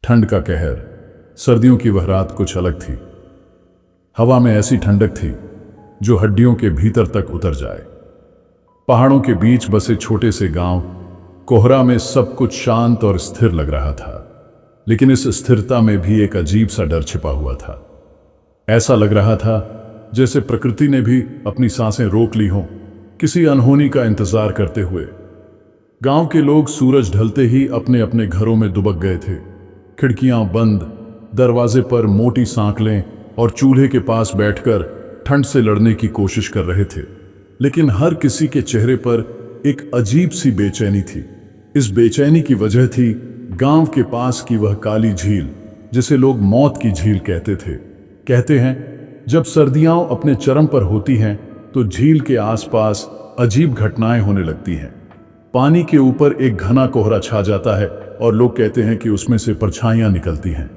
ठंड का कहर। सर्दियों की वह रात कुछ अलग थी। हवा में ऐसी ठंडक थी जो हड्डियों के भीतर तक उतर जाए। पहाड़ों के बीच बसे छोटे से गांव, कोहरा में सब कुछ शांत और स्थिर लग रहा था, लेकिन इस स्थिरता में भी एक अजीब सा डर छिपा हुआ था। ऐसा लग रहा था जैसे प्रकृति ने भी अपनी सांसें रोक ली हों, किसी अनहोनी का इंतजार करते हुए। गांव के लोग सूरज ढलते ही अपने अपने घरों में दुबक गए थे। खिड़कियां बंद, दरवाजे पर मोटी सांकलें और चूल्हे के पास बैठकर ठंड से लड़ने की कोशिश कर रहे थे। लेकिन हर किसी के चेहरे पर एक अजीब सी बेचैनी थी। इस बेचैनी की वजह थी गांव के पास की वह काली झील, जिसे लोग मौत की झील कहते थे। कहते हैं जब सर्दियां अपने चरम पर होती हैं तो झील के आसपास अजीब घटनाएं होने लगती हैं। पानी के ऊपर एक घना कोहरा छा जाता है और लोग कहते हैं कि उसमें से परछाइयां निकलती हैं,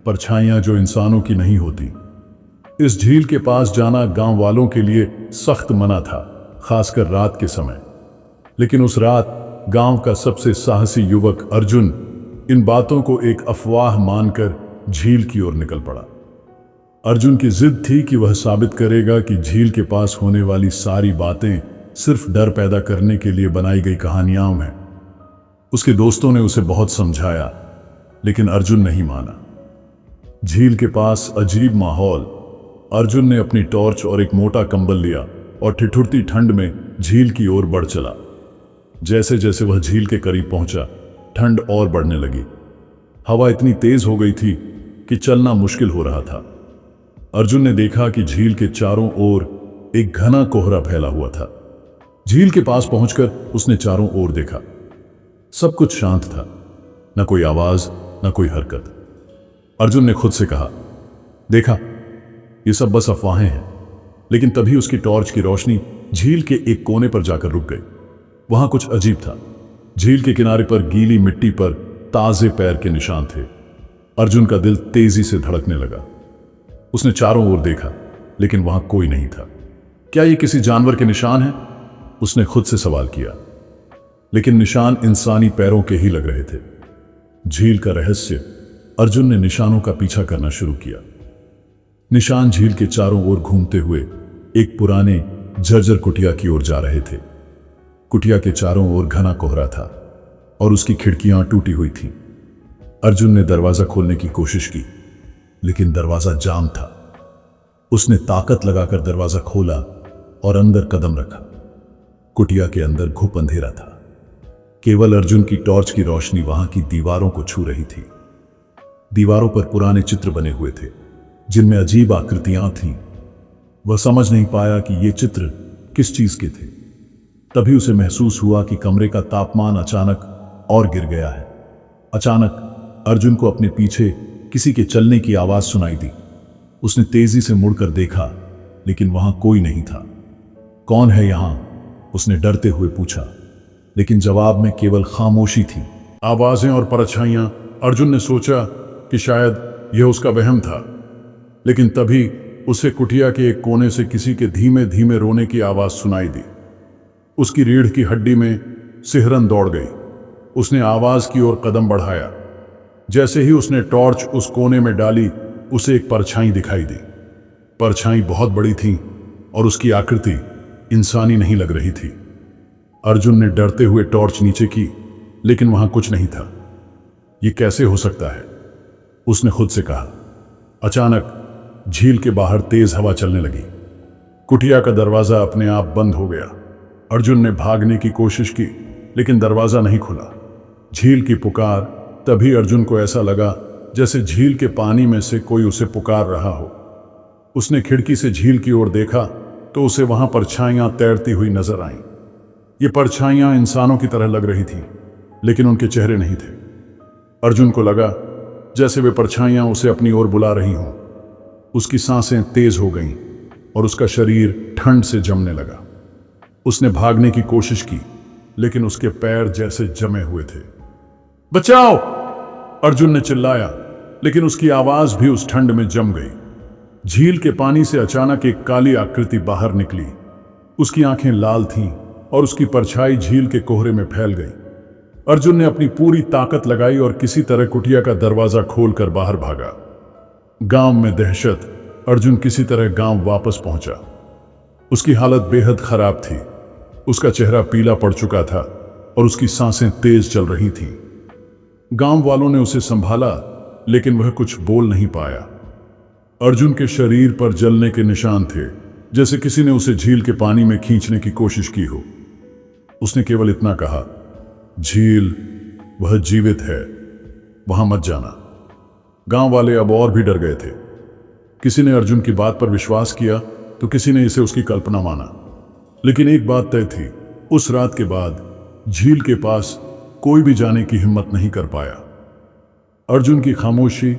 परछाइयां जो इंसानों की नहीं होती। इस झील के पास जाना गांव वालों के लिए सख्त मना था, खासकर रात के समय। लेकिन उस रात गांव का सबसे साहसी युवक अर्जुन इन बातों को एक अफवाह मानकर झील की ओर निकल पड़ा। अर्जुन की जिद थी कि वह साबित करेगा कि झील के पास होने वाली सारी बातें सिर्फ डर पैदा करने के लिए बनाई गई कहानियां हैं। उसके दोस्तों ने उसे बहुत समझाया, लेकिन अर्जुन नहीं माना। झील के पास अजीब माहौल। अर्जुन ने अपनी टॉर्च और एक मोटा कंबल लिया और ठिठुरती ठंड में झील की ओर बढ़ चला। जैसे जैसे वह झील के करीब पहुंचा, ठंड और बढ़ने लगी। हवा इतनी तेज हो गई थी कि चलना मुश्किल हो रहा था। अर्जुन ने देखा कि झील के चारों ओर एक घना कोहरा फैला हुआ था। झील के पास पहुंचकर उसने चारों ओर देखा। सब कुछ शांत था, न कोई आवाज, न कोई हरकत। अर्जुन ने खुद से कहा, देखा, ये सब बस अफवाहें हैं। लेकिन तभी उसकी टॉर्च की रोशनी झील के एक कोने पर जाकर रुक गई। वहां कुछ अजीब था। झील के किनारे पर गीली मिट्टी पर ताजे पैर के निशान थे। अर्जुन का दिल तेजी से धड़कने लगा। उसने चारों ओर देखा, लेकिन वहां कोई नहीं था। क्या ये किसी जानवर के निशान हैं? उसने खुद से सवाल किया, लेकिन निशान इंसानी पैरों के ही लग रहे थे। झील का रहस्य। अर्जुन ने निशानों का पीछा करना शुरू किया। निशान झील के चारों ओर घूमते हुए एक पुराने जर्जर कुटिया की ओर जा रहे थे। कुटिया के चारों ओर घना कोहरा था और उसकी खिड़कियां टूटी हुई थीं। अर्जुन ने दरवाजा खोलने की कोशिश की, लेकिन दरवाजा जाम था। उसने ताकत लगाकर दरवाजा खोला और अंदर कदम रखा। कुटिया के अंदर घुप अंधेरा था। केवल अर्जुन की टॉर्च की रोशनी वहां की दीवारों को छू रही थी। दीवारों पर पुराने चित्र बने हुए थे, जिनमें अजीब आकृतियां थीं। वह समझ नहीं पाया कि ये चित्र किस चीज के थे। तभी उसे महसूस हुआ कि कमरे का तापमान अचानक और गिर गया है। अचानक अर्जुन को अपने पीछे किसी के चलने की आवाज सुनाई दी। उसने तेजी से मुड़कर देखा, लेकिन वहां कोई नहीं था। कौन है यहां? उसने डरते हुए पूछा, लेकिन जवाब में केवल खामोशी थी, आवाजें और परछाइयां। अर्जुन ने सोचा कि शायद यह उसका वहम था, लेकिन तभी उसे कुटिया के एक कोने से किसी के धीमे धीमे रोने की आवाज सुनाई दी। उसकी रीढ़ की हड्डी में सिहरन दौड़ गई। उसने आवाज की ओर कदम बढ़ाया। जैसे ही उसने टॉर्च उस कोने में डाली, उसे एक परछाई दिखाई दी। परछाई बहुत बड़ी थी और उसकी आकृति इंसानी नहीं लग रही थी। अर्जुन ने डरते हुए टॉर्च नीचे की, लेकिन वहां कुछ नहीं था। यह कैसे हो सकता है? उसने खुद से कहा। अचानक झील के बाहर तेज हवा चलने लगी। कुटिया का दरवाजा अपने आप बंद हो गया। अर्जुन ने भागने की कोशिश की, लेकिन दरवाजा नहीं खुला। झील की पुकार। तभी अर्जुन को ऐसा लगा जैसे झील के पानी में से कोई उसे पुकार रहा हो। उसने खिड़की से झील की ओर देखा तो उसे वहां परछाइयां तैरती हुई नजर आईं। ये परछाइयां इंसानों की तरह लग रही थीं, लेकिन उनके चेहरे नहीं थे। अर्जुन को लगा जैसे वे परछाइयां उसे अपनी ओर बुला रही हों। उसकी सांसें तेज हो गईं और उसका शरीर ठंड से जमने लगा। उसने भागने की कोशिश की, लेकिन उसके पैर जैसे जमे हुए थे। बचाओ! अर्जुन ने चिल्लाया, लेकिन उसकी आवाज भी उस ठंड में जम गई। झील के पानी से अचानक एक काली आकृति बाहर निकली। उसकी आंखें लाल थीं और उसकी परछाई झील के कोहरे में फैल गई। अर्जुन ने अपनी पूरी ताकत लगाई और किसी तरह कुटिया का दरवाजा खोलकर बाहर भागा। गांव में दहशत। अर्जुन किसी तरह गांव वापस पहुंचा। उसकी हालत बेहद खराब थी। उसका चेहरा पीला पड़ चुका था और उसकी सांसें तेज चल रही थीं। गांव वालों ने उसे संभाला, लेकिन वह कुछ बोल नहीं पाया। अर्जुन के शरीर पर जलने के निशान थे, जैसे किसी ने उसे झील के पानी में खींचने की कोशिश की हो। उसने केवल इतना कहा, झील, वह जीवित है, वहां मत जाना। गांव वाले अब और भी डर गए थे। किसी ने अर्जुन की बात पर विश्वास किया तो किसी ने इसे उसकी कल्पना माना। लेकिन एक बात तय थी, उस रात के बाद झील के पास कोई भी जाने की हिम्मत नहीं कर पाया। अर्जुन की खामोशी।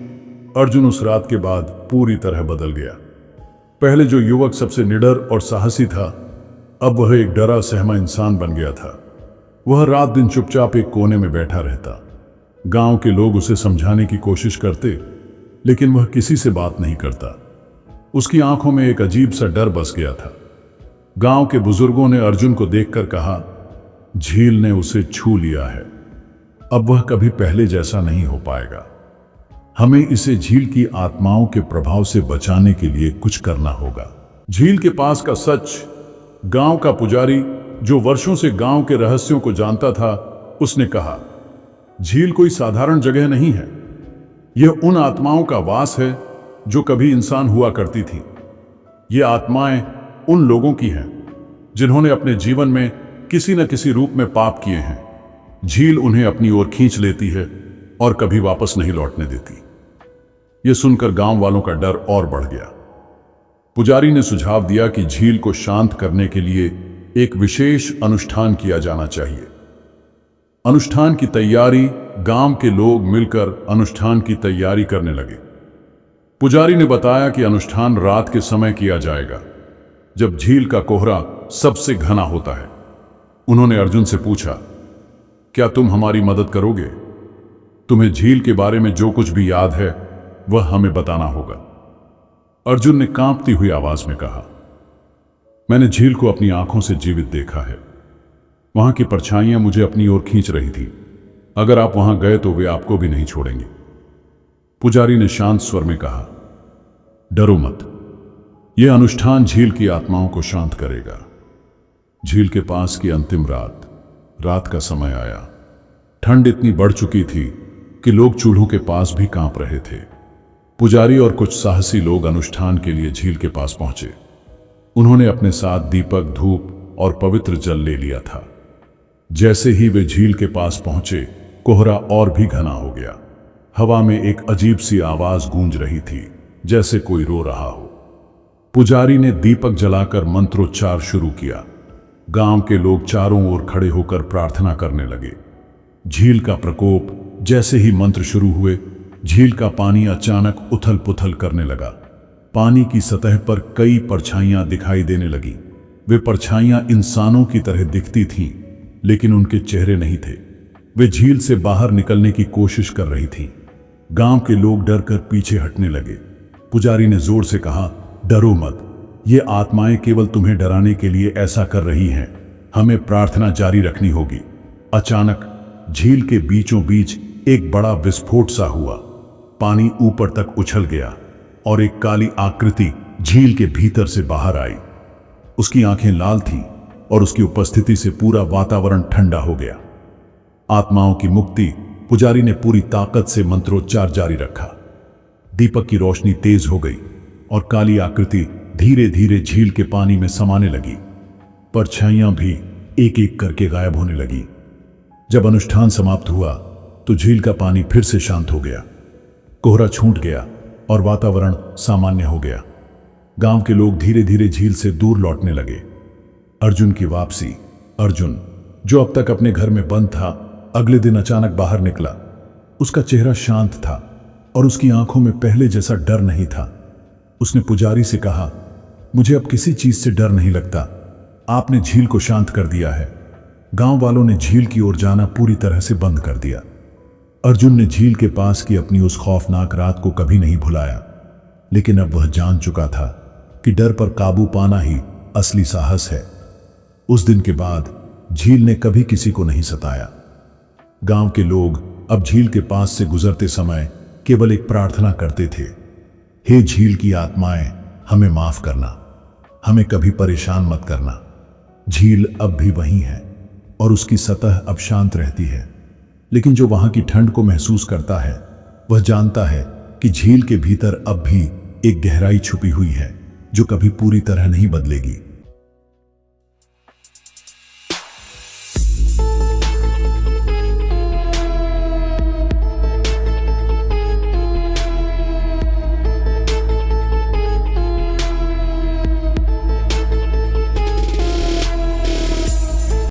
अर्जुन उस रात के बाद पूरी तरह बदल गया। पहले जो युवक सबसे निडर और साहसी था, अब वह एक डरा सहमा इंसान बन गया था। वह रात दिन चुपचाप एक कोने में बैठा रहता। गांव के लोग उसे समझाने की कोशिश करते, लेकिन वह किसी से बात नहीं करता। उसकी आंखों में एक अजीब सा डर बस गया था। गांव के बुजुर्गों ने अर्जुन को देखकर कहा, झील ने उसे छू लिया है, अब वह कभी पहले जैसा नहीं हो पाएगा। हमें इसे झील की आत्माओं के प्रभाव से बचाने के लिए कुछ करना होगा। झील के पास का सच। गांव का पुजारी, जो वर्षों से गांव के रहस्यों को जानता था, उसने कहा, झील कोई साधारण जगह नहीं है। यह उन आत्माओं का वास है जो कभी इंसान हुआ करती थी। ये आत्माएं उन लोगों की हैं जिन्होंने अपने जीवन में किसी न किसी रूप में पाप किए हैं। झील उन्हें अपनी ओर खींच लेती है और कभी वापस नहीं लौटने देती। यह सुनकर गांव वालों का डर और बढ़ गया। पुजारी ने सुझाव दिया कि झील को शांत करने के लिए एक विशेष अनुष्ठान किया जाना चाहिए। अनुष्ठान की तैयारी। गांव के लोग मिलकर अनुष्ठान की तैयारी करने लगे। पुजारी ने बताया कि अनुष्ठान रात के समय किया जाएगा, जब झील का कोहरा सबसे घना होता है। उन्होंने अर्जुन से पूछा, क्या तुम हमारी मदद करोगे? तुम्हें झील के बारे में जो कुछ भी याद है वह हमें बताना होगा। अर्जुन ने कांपती हुई आवाज में कहा, मैंने झील को अपनी आंखों से जीवित देखा है। वहां की परछाइयां मुझे अपनी ओर खींच रही थी। अगर आप वहां गए तो वे आपको भी नहीं छोड़ेंगे। पुजारी ने शांत स्वर में कहा, डरो मत, यह अनुष्ठान झील की आत्माओं को शांत करेगा। झील के पास की अंतिम रात का समय आया। ठंड इतनी बढ़ चुकी थी कि लोग चूल्हों के पास भी कांप रहे थे। पुजारी और कुछ साहसी लोग अनुष्ठान के लिए झील के पास पहुंचे। उन्होंने अपने साथ दीपक, धूप और पवित्र जल ले लिया था। जैसे ही वे झील के पास पहुंचे, कोहरा और भी घना हो गया। हवा में एक अजीब सी आवाज गूंज रही थी, जैसे कोई रो रहा हो। पुजारी ने दीपक जलाकर मंत्रोच्चार शुरू किया। गांव के लोग चारों ओर खड़े होकर प्रार्थना करने लगे। झील का प्रकोप। जैसे ही मंत्र शुरू हुए, झील का पानी अचानक उथल पुथल करने लगा। पानी की सतह पर कई परछाइयां दिखाई देने लगी। वे परछाइयां इंसानों की तरह दिखती थीं, लेकिन उनके चेहरे नहीं थे। वे झील से बाहर निकलने की कोशिश कर रही थीं। गांव के लोग डरकर पीछे हटने लगे। पुजारी ने जोर से कहा, डरो मत, ये आत्माएं केवल तुम्हें डराने के लिए ऐसा कर रही हैं। हमें प्रार्थना जारी रखनी होगी। अचानक झील के बीचों बीच एक बड़ा विस्फोट सा हुआ। पानी ऊपर तक उछल गया और एक काली आकृति झील के भीतर से बाहर आई। उसकी आंखें लाल थीं और उसकी उपस्थिति से पूरा वातावरण ठंडा हो गया। आत्माओं की मुक्ति। पुजारी ने पूरी ताकत से मंत्रोच्चार जारी रखा। दीपक की रोशनी तेज हो गई और काली आकृति धीरे धीरे झील के पानी में समाने लगी। परछाइयां भी एक एक करके गायब होने लगी। जब अनुष्ठान समाप्त हुआ तो झील का पानी फिर से शांत हो गया। कोहरा छूट गया और वातावरण सामान्य हो गया। गांव के लोग धीरे धीरे झील से दूर लौटने लगे। अर्जुन की वापसी। अर्जुन, जो अब तक अपने घर में बंद था, अगले दिन अचानक बाहर निकला। उसका चेहरा शांत था और उसकी आंखों में पहले जैसा डर नहीं था। उसने पुजारी से कहा, मुझे अब किसी चीज से डर नहीं लगता। आपने झील को शांत कर दिया है। गांव वालों ने झील की ओर जाना पूरी तरह से बंद कर दिया। अर्जुन ने झील के पास की अपनी उस खौफनाक रात को कभी नहीं भुलाया, लेकिन अब वह जान चुका था कि डर पर काबू पाना ही असली साहस है। उस दिन के बाद झील ने कभी किसी को नहीं सताया। गांव के लोग अब झील के पास से गुजरते समय केवल एक प्रार्थना करते थे, हे झील की आत्माएं, हमें माफ करना, हमें कभी परेशान मत करना। झील अब भी वही है और उसकी सतह अब शांत रहती है, लेकिन जो वहां की ठंड को महसूस करता है वह जानता है कि झील के भीतर अब भी एक गहराई छुपी हुई है जो कभी पूरी तरह नहीं बदलेगी।